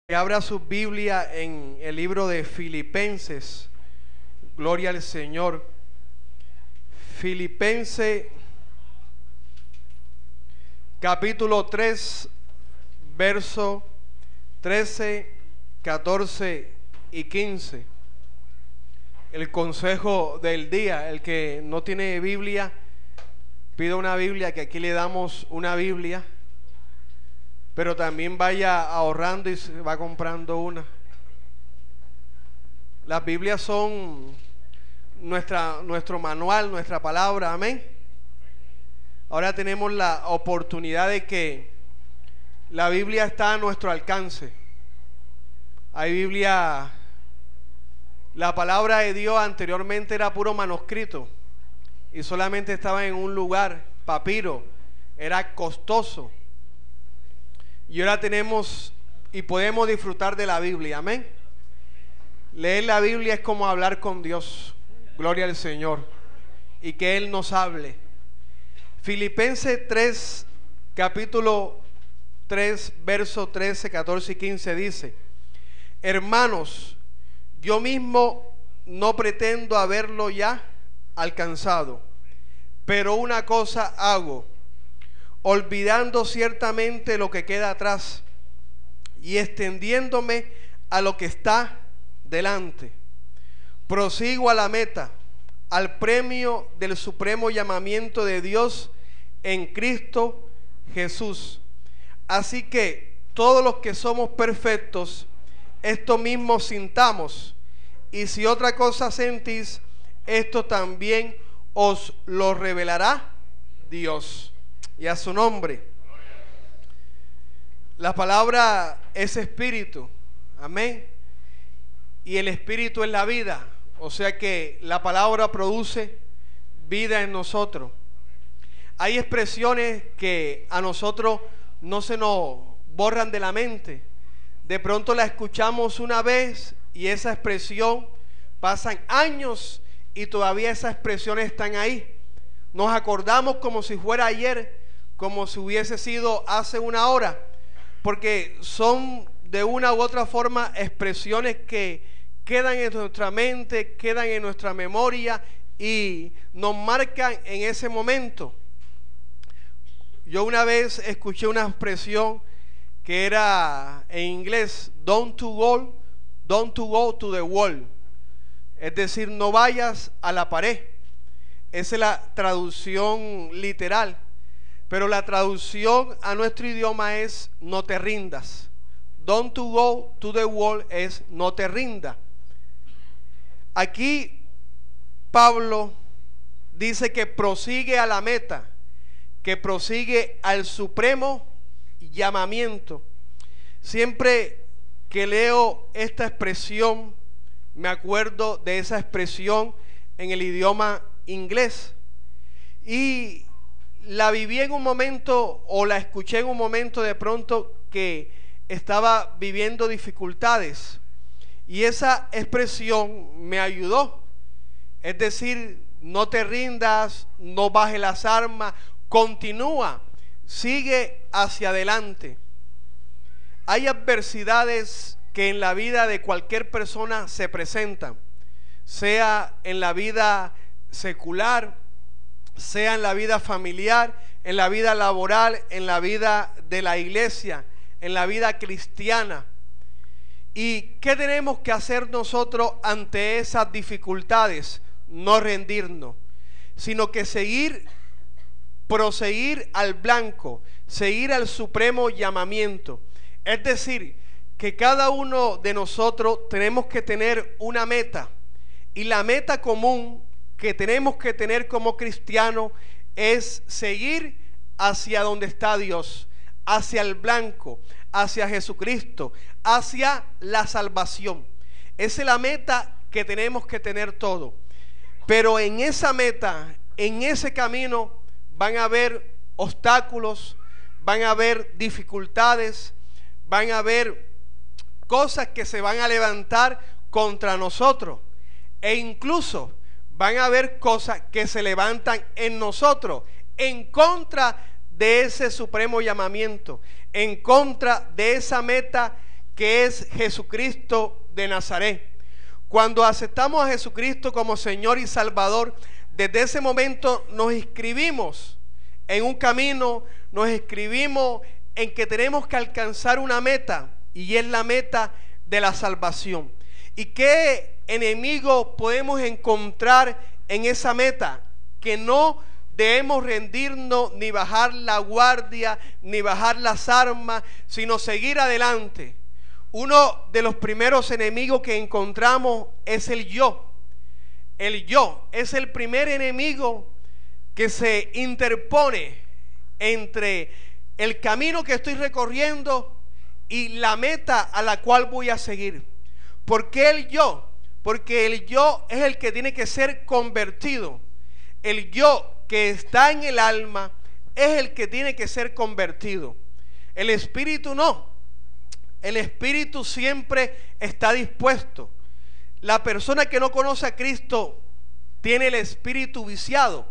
Abra su Biblia en el libro de Filipenses. Gloria al Señor. Filipenses capítulo 3, verso 13, 14 y 15. El consejo del día: el que no tiene Biblia, pida una Biblia, que aquí le damos una Biblia. Pero también vaya ahorrando y se va comprando una. Las Biblias son nuestro manual, nuestra palabra, amén. Ahora tenemos la oportunidad de que la Biblia está a nuestro alcance. Hay Biblia, la palabra de Dios anteriormente era puro manuscrito y solamente estaba en un lugar, papiro, era costoso. Y ahora tenemos y podemos disfrutar de la Biblia, amén. Leer la Biblia es como hablar con Dios, gloria al Señor, y que Él nos hable. Filipenses 3, capítulo 3, verso 13, 14 y 15 dice: hermanos, yo mismo no pretendo haberlo ya alcanzado, pero una cosa hago, olvidando ciertamente lo que queda atrás y extendiéndome a lo que está delante, prosigo a la meta, al premio del supremo llamamiento de Dios en Cristo Jesús. Así que todos los que somos perfectos, esto mismo sintamos, y si otra cosa sentís, esto también os lo revelará Dios. Y a su nombre. La palabra es espíritu, amén. Y el espíritu es la vida. O sea que la palabra produce vida en nosotros. Hay expresiones que a nosotros no se nos borran de la mente. De pronto la escuchamos una vez y esa expresión, pasan años y todavía esas expresiones están ahí. Nos acordamos como si fuera ayer, como si hubiese sido hace una hora, porque son de una u otra forma expresiones que quedan en nuestra mente, quedan en nuestra memoria y nos marcan en ese momento. Yo una vez escuché una expresión que era en inglés: don't to go to the wall, es decir, no vayas a la pared. Esa es la traducción literal. Pero la traducción a nuestro idioma es no te rindas. Don't to go to the wall es no te rindas. Aquí Pablo dice que prosigue a la meta, que prosigue al supremo llamamiento. Siempre que leo esta expresión, me acuerdo de esa expresión en el idioma inglés. Y la viví en un momento, o la escuché en un momento de pronto que estaba viviendo dificultades, y esa expresión me ayudó. Es decir, no te rindas, no bajes las armas, continúa, sigue hacia adelante. Hay adversidades que en la vida de cualquier persona se presentan, sea en la vida secular, sea en la vida familiar, en la vida laboral, en la vida de la iglesia, en la vida cristiana. ¿Y qué tenemos que hacer nosotros ante esas dificultades? No rendirnos, sino que proseguir al blanco, seguir al supremo llamamiento. Es decir, que cada uno de nosotros tenemos que tener una meta, y la meta común que tenemos que tener como cristianos es seguir hacia donde está Dios, hacia el blanco, hacia Jesucristo, hacia la salvación. Esa es la meta que tenemos que tener todos. Pero en esa meta, en ese camino, van a haber obstáculos, van a haber dificultades, van a haber cosas que se van a levantar contra nosotros, e incluso van a haber cosas que se levantan en nosotros en contra de ese supremo llamamiento, en contra de esa meta que es Jesucristo de Nazaret. Cuando aceptamos a Jesucristo como Señor y Salvador, desde ese momento nos inscribimos en un camino, nos inscribimos en que tenemos que alcanzar una meta, y es la meta de la salvación. ¿Y qué enemigo podemos encontrar en esa meta? Que no debemos rendirnos, ni bajar la guardia, ni bajar las armas, sino seguir adelante. Uno de los primeros enemigos que encontramos es el yo. El yo es el primer enemigo que se interpone entre el camino que estoy recorriendo y la meta a la cual voy a seguir. ¿Por qué el yo? Porque el yo es el que tiene que ser convertido. El yo que está en el alma es el que tiene que ser convertido. El espíritu no. El espíritu siempre está dispuesto. La persona que no conoce a Cristo tiene el espíritu viciado,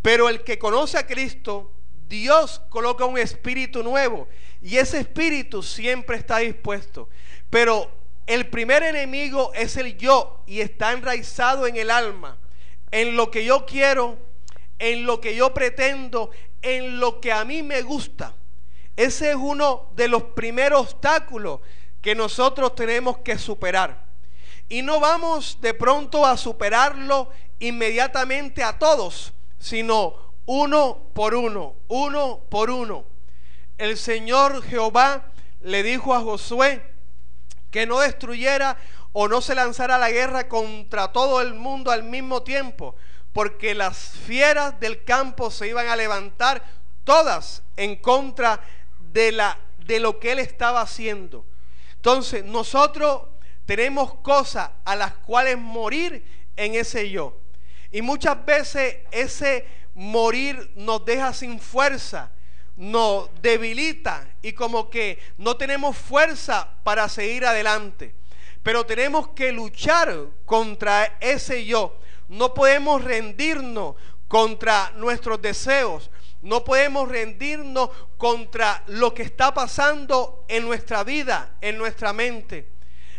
pero el que conoce a Cristo, Dios coloca un espíritu nuevo, y ese espíritu siempre está dispuesto. Pero el primer enemigo es el yo, y está enraizado en el alma, en lo que yo quiero, en lo que yo pretendo, en lo que a mí me gusta. Ese es uno de los primeros obstáculos que nosotros tenemos que superar. Y no vamos de pronto a superarlo inmediatamente a todos, sino uno por uno, uno por uno. El Señor Jehová le dijo a Josué que no destruyera o no se lanzara a la guerra contra todo el mundo al mismo tiempo, porque las fieras del campo se iban a levantar todas en contra de lo que él estaba haciendo. Entonces nosotros tenemos cosas a las cuales morir en ese yo, y muchas veces ese morir nos deja sin fuerza, nos debilita, y como que no tenemos fuerza para seguir adelante. Pero tenemos que luchar contra ese yo. No podemos rendirnos contra nuestros deseos. No podemos rendirnos contra lo que está pasando en nuestra vida, en nuestra mente.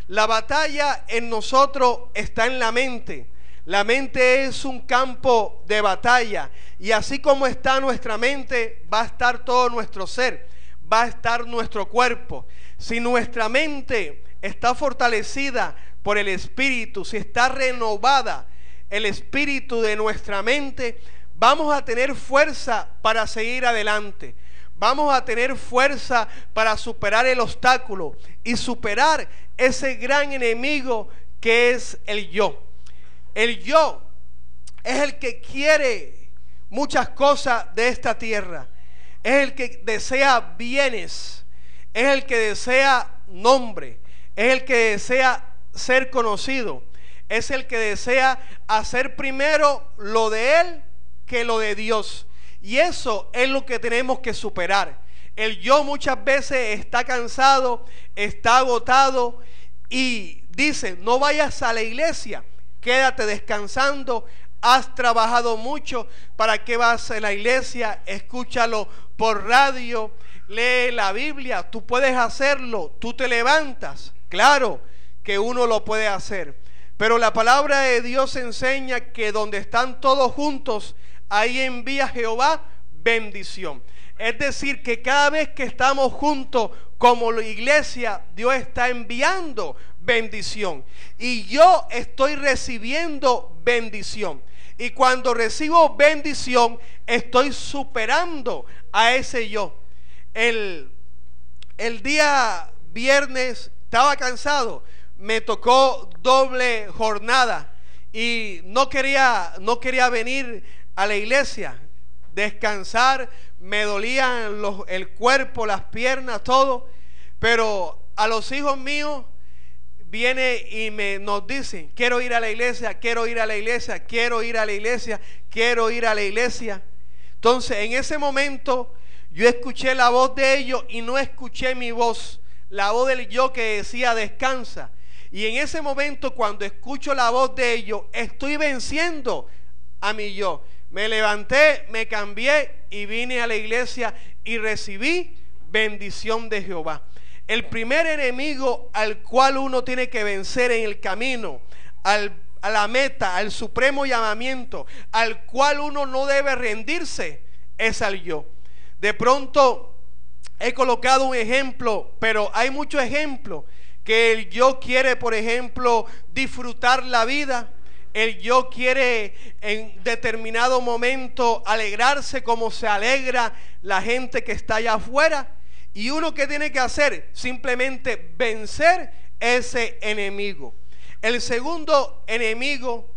La batalla en nosotros está en la mente. La mente es un campo de batalla, y así como está nuestra mente, va a estar todo nuestro ser, va a estar nuestro cuerpo. Si nuestra mente está fortalecida por el Espíritu, si está renovada el espíritu de nuestra mente, vamos a tener fuerza para seguir adelante. Vamos a tener fuerza para superar el obstáculo y superar ese gran enemigo que es el yo. El yo es el que quiere muchas cosas de esta tierra. Es el que desea bienes. Es el que desea nombre. Es el que desea ser conocido. Es el que desea hacer primero lo de él que lo de Dios. Y eso es lo que tenemos que superar. El yo muchas veces está cansado, está agotado y dice: no vayas a la iglesia, quédate descansando, has trabajado mucho, ¿para qué vas a la iglesia? Escúchalo por radio, lee la Biblia, tú puedes hacerlo, tú te levantas. Claro que uno lo puede hacer, pero la palabra de Dios enseña que donde están todos juntos, ahí envía Jehová bendición. Es decir, que cada vez que estamos juntos como la iglesia, Dios está enviando bendición. Y yo estoy recibiendo bendición. Y cuando recibo bendición, estoy superando a ese yo. El día viernes estaba cansado. Me tocó doble jornada. Y no quería venir a la iglesia, descansar, me dolían el cuerpo, las piernas, todo. Pero a los hijos míos viene y nos dicen: quiero ir a la iglesia, quiero ir a la iglesia, quiero ir a la iglesia, quiero ir a la iglesia. Entonces en ese momento yo escuché la voz de ellos y no escuché mi voz, la voz del yo que decía: descansa. Y en ese momento, cuando escucho la voz de ellos, estoy venciendo a mi yo. Me levanté, me cambié y vine a la iglesia y recibí bendición de Jehová. el primer enemigo al cual uno tiene que vencer en el camino, a la meta, al supremo llamamiento, al cual uno no debe rendirse, es al yo. De pronto he colocado un ejemplo, pero hay muchos ejemplos que el yo quiere, por ejemplo, disfrutar la vida. El yo quiere en determinado momento alegrarse como se alegra la gente que está allá afuera. Y uno, ¿qué tiene que hacer? Simplemente vencer ese enemigo. El segundo enemigo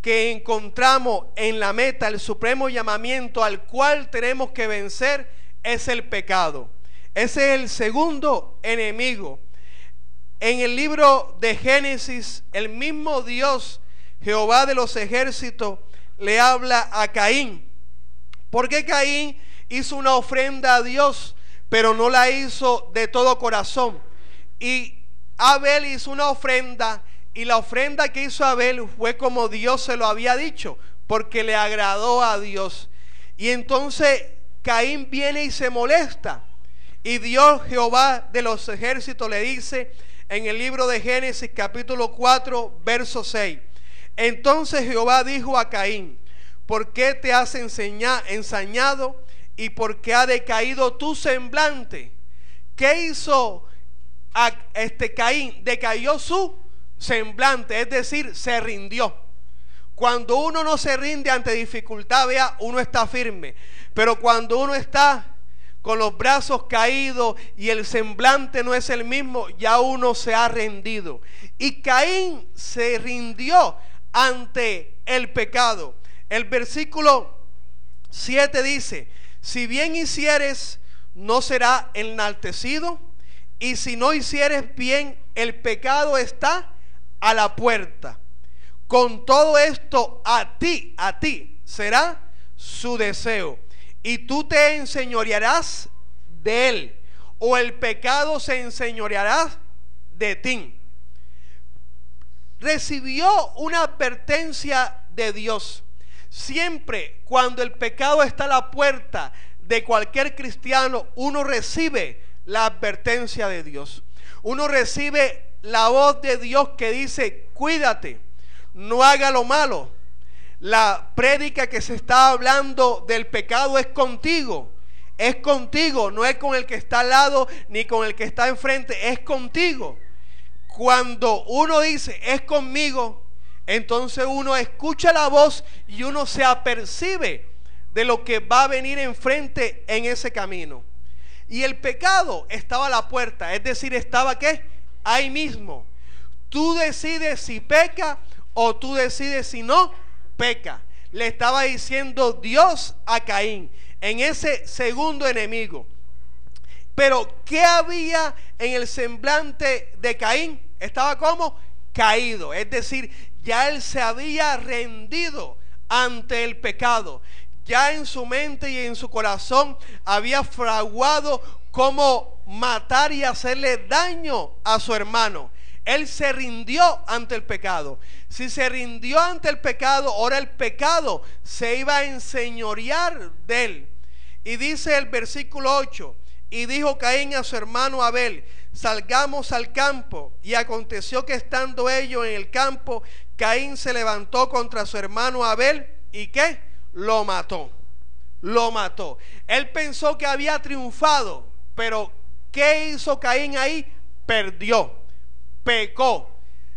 que encontramos en la meta, el supremo llamamiento al cual tenemos que vencer, es el pecado. Ese es el segundo enemigo. En el libro de Génesis, el mismo Dios, Jehová de los ejércitos, le habla a Caín. Porque Caín hizo una ofrenda a Dios, pero no la hizo de todo corazón. Y Abel hizo una ofrenda, y la ofrenda que hizo Abel fue como Dios se lo había dicho, porque le agradó a Dios. Y entonces Caín viene y se molesta. Y Dios, Jehová de los ejércitos, le dice en el libro de Génesis capítulo 4 verso 6: entonces Jehová dijo a Caín, ¿por qué te has ensañado y por qué ha decaído tu semblante? ¿Qué hizo Caín? Decayó su semblante, es decir, se rindió. Cuando uno no se rinde ante dificultad, vea, uno está firme. Pero cuando uno está con los brazos caídos y el semblante no es el mismo, ya uno se ha rendido. Y Caín se rindió ante el pecado. El versículo 7 dice: si bien hicieres, no será enaltecido, y si no hicieres bien, el pecado está a la puerta. Con todo esto a ti será su deseo, y tú te enseñorearás de él, o el pecado se enseñoreará de ti. Recibió una advertencia de Dios. Siempre cuando el pecado está a la puerta de cualquier cristiano, uno recibe la advertencia de Dios. Uno recibe la voz de Dios que dice: cuídate, no haga lo malo. La prédica que se está hablando del pecado es contigo, no es con el que está al lado ni con el que está enfrente, es contigo. Cuando uno dice es conmigo, entonces uno escucha la voz y uno se apercibe de lo que va a venir enfrente en ese camino. Y el pecado estaba a la puerta, es decir, estaba ¿qué? Ahí mismo. Tú decides si peca o tú decides si no peca. Le estaba diciendo Dios a Caín en ese segundo enemigo. Pero ¿qué había en el semblante de Caín? Estaba como caído, es decir, ya él se había rendido ante el pecado. Ya en su mente y en su corazón había fraguado cómo matar y hacerle daño a su hermano. Él se rindió ante el pecado. Si se rindió ante el pecado, ahora el pecado se iba a enseñorear de él. Y dice el versículo 8: y dijo Caín a su hermano Abel: salgamos al campo. Y aconteció que estando ellos en el campo, Caín se levantó contra su hermano Abel y ¿qué? Lo mató. Lo mató. Él pensó que había triunfado, pero ¿qué hizo Caín ahí? Perdió, pecó,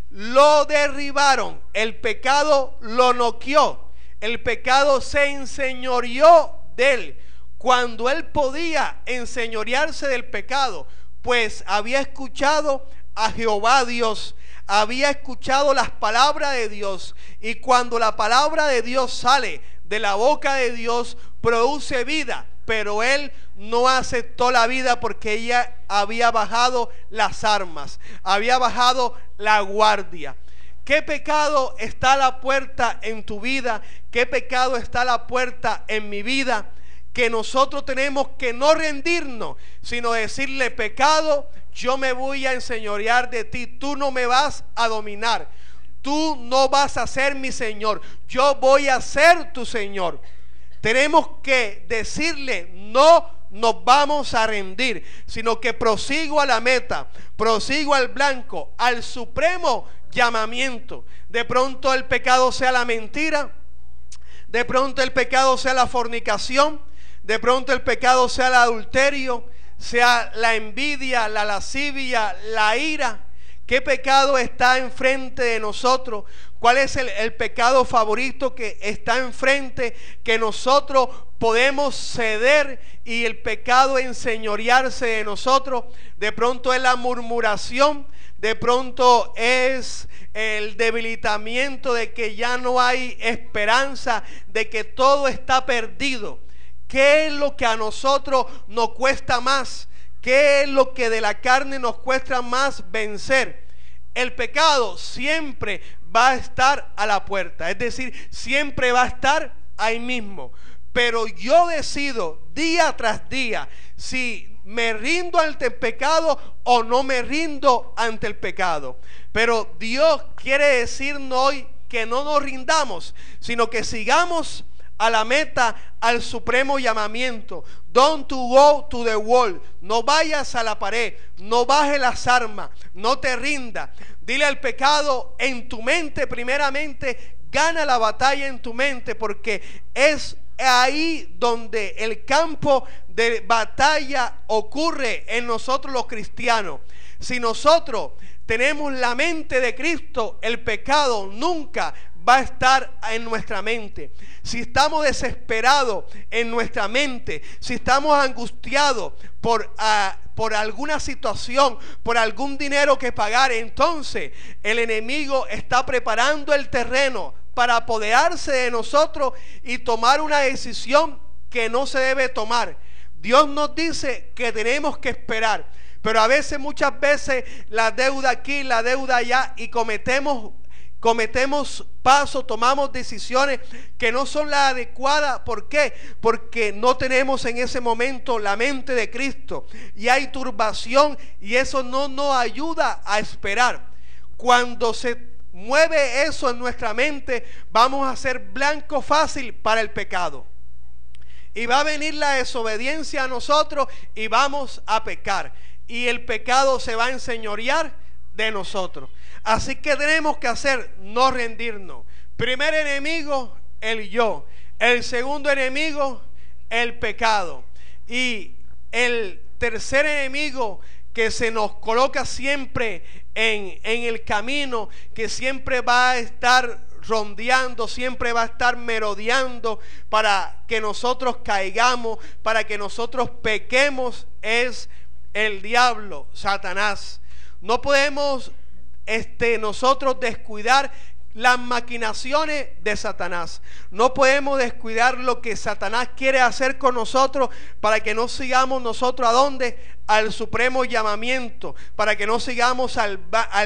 lo derribaron, el pecado lo noqueó, el pecado se enseñoreó de él. Cuando él podía enseñorearse del pecado, pues había escuchado a Jehová Dios, había escuchado las palabras de Dios, y cuando la palabra de Dios sale de la boca de Dios, produce vida. Pero él no aceptó la vida porque ella había bajado las armas, había bajado la guardia. ¿Qué pecado está a la puerta en tu vida? ¿Qué pecado está a la puerta en mi vida? Que nosotros tenemos que no rendirnos, sino decirle: pecado, yo me voy a enseñorear de ti, tú no me vas a dominar, tú no vas a ser mi Señor, yo voy a ser tu Señor. Tenemos que decirle: no nos vamos a rendir, sino que prosigo a la meta, prosigo al blanco, al supremo llamamiento. De pronto el pecado sea la mentira, de pronto el pecado sea la fornicación, de pronto el pecado sea el adulterio, sea la envidia, la lascivia, la ira. ¿Qué pecado está enfrente de nosotros? ¿Cuál es el pecado favorito que está enfrente, que nosotros podemos ceder y el pecado enseñorearse de nosotros? De pronto es la murmuración, de pronto es el debilitamiento de que ya no hay esperanza, de que todo está perdido. ¿Qué es lo que a nosotros nos cuesta más? ¿Qué es lo que de la carne nos cuesta más vencer? El pecado siempre va a estar a la puerta, es decir, siempre va a estar ahí mismo. Pero yo decido día tras día si me rindo ante el pecado o no me rindo ante el pecado. Pero Dios quiere decirnos hoy que no nos rindamos, sino que sigamos a la meta, al supremo llamamiento. Don't go to the wall. No vayas a la pared, no bajes las armas, no te rindas. Dile al pecado en tu mente primeramente, gana la batalla en tu mente, porque es ahí donde el campo de batalla ocurre en nosotros los cristianos. Si nosotros tenemos la mente de Cristo, el pecado nunca va a estar en nuestra mente. Si estamos desesperados en nuestra mente, si estamos angustiados por alguna situación, por algún dinero que pagar, entonces el enemigo está preparando el terreno para apoderarse de nosotros y tomar una decisión que no se debe tomar. Dios nos dice que tenemos que esperar, pero a veces, muchas veces, la deuda aquí, la deuda allá, y cometemos pasos, tomamos decisiones que no son las adecuadas. ¿Por qué? Porque no tenemos en ese momento la mente de Cristo y hay turbación, y eso no nos ayuda a esperar. Cuando se mueve eso en nuestra mente, vamos a ser blanco fácil para el pecado, y va a venir la desobediencia a nosotros y vamos a pecar, y el pecado se va a enseñorear de nosotros. Así que tenemos que hacer no rendirnos. Primer enemigo, el yo. El segundo enemigo, el pecado. Y el tercer enemigo que se nos coloca siempre en el camino, que siempre va a estar rondeando, siempre va a estar merodeando para que nosotros caigamos, para que nosotros pequemos, es el diablo, Satanás. No podemos nosotros descuidar las maquinaciones de Satanás. No podemos descuidar lo que Satanás quiere hacer con nosotros, para que no sigamos nosotros ¿a dónde? Al supremo llamamiento, para que no sigamos al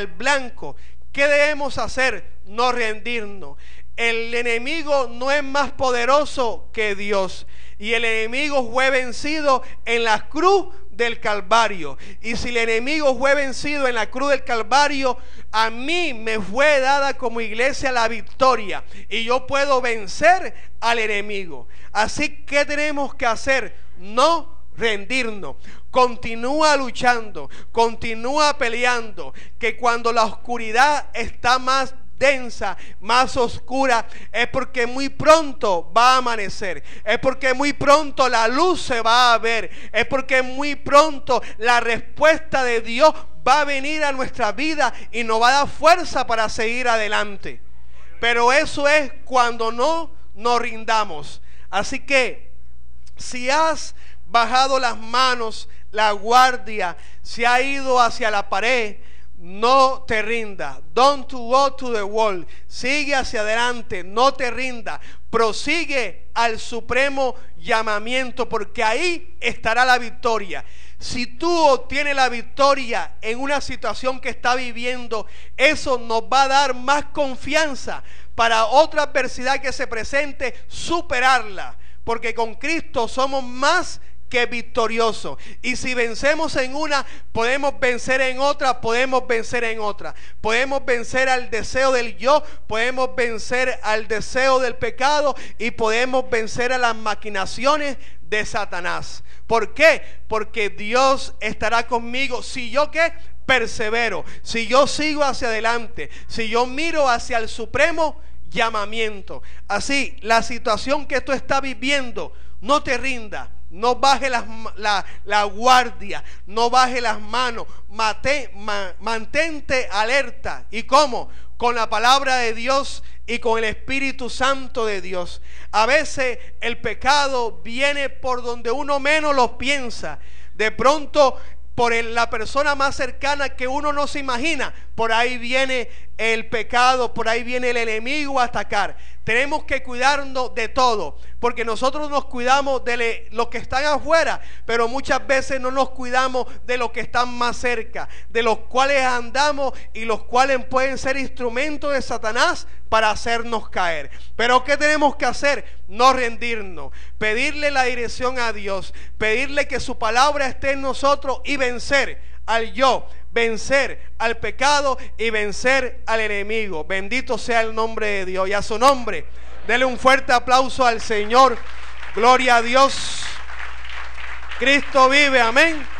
blanco. ¿Qué debemos hacer? No rendirnos. El enemigo no es más poderoso que Dios, y el enemigo fue vencido en la cruz del Calvario. Y si el enemigo fue vencido en la cruz del Calvario, a mí me fue dada como iglesia la victoria, y yo puedo vencer al enemigo. Así que tenemos que hacer, no rendirnos. Continúa luchando, continúa peleando, que cuando la oscuridad está más densa, más oscura, es porque muy pronto va a amanecer, es porque muy pronto la luz se va a ver, es porque muy pronto la respuesta de Dios va a venir a nuestra vida y nos va a dar fuerza para seguir adelante. Pero eso es cuando no nos rindamos. Así que si has bajado las manos, la guardia, si ha ido hacia la pared, no te rindas. Don't go to the wall. Sigue hacia adelante, no te rindas. Prosigue al supremo llamamiento, porque ahí estará la victoria. Si tú obtienes la victoria en una situación que está viviendo, eso nos va a dar más confianza para otra adversidad que se presente, superarla. Porque con Cristo somos más que victorioso. Y si vencemos en una, podemos vencer en otra, podemos vencer en otra. Podemos vencer al deseo del yo, podemos vencer al deseo del pecado y podemos vencer a las maquinaciones de Satanás. ¿Por qué? Porque Dios estará conmigo. Si yo ¿qué? Persevero, si yo sigo hacia adelante, si yo miro hacia el supremo llamamiento. Así, la situación que tú estás viviendo, no te rinda. No baje la guardia, no baje las manos, mantente alerta. ¿Y cómo? Con la palabra de Dios y con el Espíritu Santo de Dios. A veces el pecado viene por donde uno menos lo piensa. De pronto, por la persona más cercana que uno no se imagina, por ahí viene el pecado, por ahí viene el enemigo a atacar. Tenemos que cuidarnos de todo, porque nosotros nos cuidamos de los que están afuera, pero muchas veces no nos cuidamos de los que están más cerca, de los cuales andamos y los cuales pueden ser instrumentos de Satanás para hacernos caer. Pero ¿qué tenemos que hacer? No rendirnos, pedirle la dirección a Dios, pedirle que su palabra esté en nosotros y vencer al yo, vencer al pecado y vencer al enemigo. Bendito sea el nombre de Dios, y a su nombre dele un fuerte aplauso al Señor. Gloria a Dios. Cristo vive, amén.